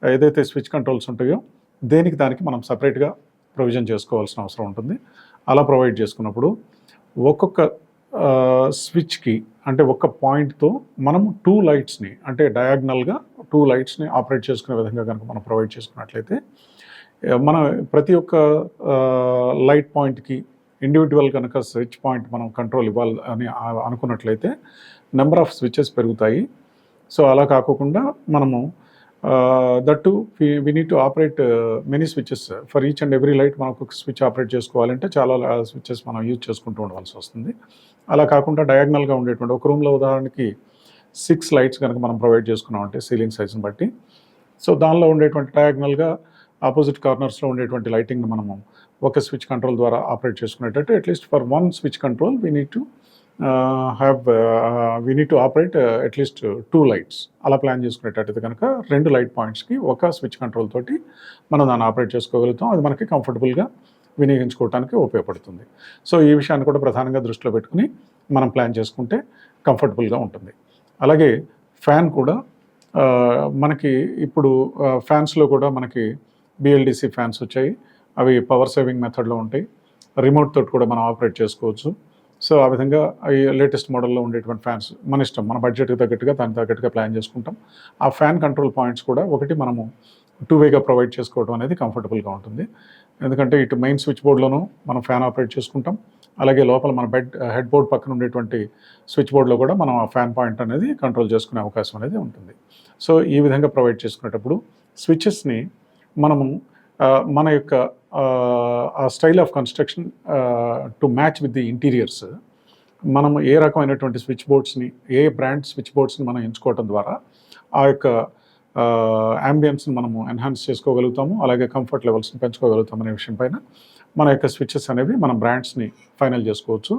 ఏదైతే switch controls ఉంటాయో దేనికి దానికి మనం సపరేట్గా ప్రొవిజన్ చేసుకోవాల్సిన అవసరం ఉంటుంది. అలా ప్రొవైడ్ చేసుకున్నప్పుడు ఒక్కొక్క స్విచ్కి అంటే ఒక్క పాయింట్తో మనం 2 లైట్స్ని అంటే డయాగ్నల్గా 2 లైట్స్ని ఆపరేట్ చేసుకునే విధంగా కనుక మనం ప్రొవైడ్ చేసుకున్నట్లయితే మనం ప్రతి ఒక్క లైట్ పాయింట్కి ఇండివిజువల్ కనుక స్విచ్ పాయింట్ మనం కంట్రోల్ ఇవ్వాలి అని అనుకున్నట్లయితే నెంబర్ ఆఫ్ స్విచెస్ పెరుగుతాయి. సో అలా కాకుండా మనము that we need to operate many switches for each and every light మనకు ఒక స్విచ్ ఆపరేట్ చేసుకోవాలంటే చాలా స్విచెస్ మనం యూజ్ చేసుకుంటూ ఉండవలసి వస్తుంది. అలా కాకుండా డయాగ్నల్గా ఉండేటువంటి ఒక రూమ్లో ఉదాహరణకి 6 లైట్స్ కనుక మనం ప్రొవైడ్ చేసుకున్నామంటే సీలింగ్ సైజ్ని బట్టి, సో దానిలో ఉండేటువంటి డయాగ్నల్గా ఆపోజిట్ కార్నర్స్లో ఉండేటువంటి లైటింగ్ని మనము ఒక స్విచ్ కంట్రోల్ ద్వారా ఆపరేట్ చేసుకునేటట్టు at least for 1 switch control we need to operate at least 2 lights అలా ప్లాన్ చేసుకునేటట్టయితే కనుక 2 లైట్ పాయింట్స్కి ఒక స్విచ్ కంట్రోల్ తోటి మనం దాన్ని ఆపరేట్ చేసుకోగలుగుతాం. అది మనకి కంఫర్టబుల్గా వినియోగించుకోవడానికి ఉపయోగపడుతుంది. సో ఈ విషయాన్ని కూడా ప్రధానంగా దృష్టిలో పెట్టుకుని మనం ప్లాన్ చేసుకుంటే కంఫర్టబుల్గా ఉంటుంది. అలాగే ఫ్యాన్ కూడా మనకి ఇప్పుడు ఫ్యాన్స్లో కూడా మనకి బిఎల్డిసి ఫ్యాన్స్ వచ్చాయి. అవి పవర్ సేవింగ్ మెథడ్లో ఉంటాయి. రిమోట్ తోటి కూడా మనం ఆపరేట్ చేసుకోవచ్చు. సో ఆ విధంగా ఈ లేటెస్ట్ మోడల్లో ఉండేటువంటి ఫ్యాన్స్ మన ఇష్టం, మన బడ్జెట్కి తగ్గట్టుగా దానికి తగ్గట్టుగా ప్లాన్ చేసుకుంటాం. ఆ ఫ్యాన్ కంట్రోల్ పాయింట్స్ కూడా ఒకటి మనము 2 వేగా ప్రొవైడ్ చేసుకోవడం అనేది కంఫర్టబుల్గా ఉంటుంది. ఎందుకంటే ఇటు మెయిన్ స్విచ్ బోర్డ్లోనూ మనం ఫ్యాన్ ఆపరేట్ చేసుకుంటాం, అలాగే లోపల మన హెడ్ బోర్డ్ పక్కన ఉండేటువంటి స్విచ్ బోర్డ్లో కూడా మనం ఆ ఫ్యాన్ పాయింట్ అనేది కంట్రోల్ చేసుకునే అవకాశం అనేది ఉంటుంది. సో ఈ విధంగా ప్రొవైడ్ చేసుకునేటప్పుడు స్విచెస్ని మనము మన యొక్క ఆ style of construction to match with the interiors మనం ఏ రకమైనటువంటి స్విచ్ బోర్డ్స్ని, ఏ బ్రాండ్ స్విచ్ బోర్డ్స్ని మనం ఎంచుకోవడం ద్వారా ఆ యొక్క యాంబియన్స్ని మనము ఎన్హాన్స్ చేసుకోగలుగుతాము, అలాగే కంఫర్ట్ లెవెల్స్ని పెంచుకోగలుగుతాం అనే విషయం పైన మన యొక్క స్విచెస్ అనేవి మనం బ్రాండ్స్ని ఫైనల్ చేసుకోవచ్చు.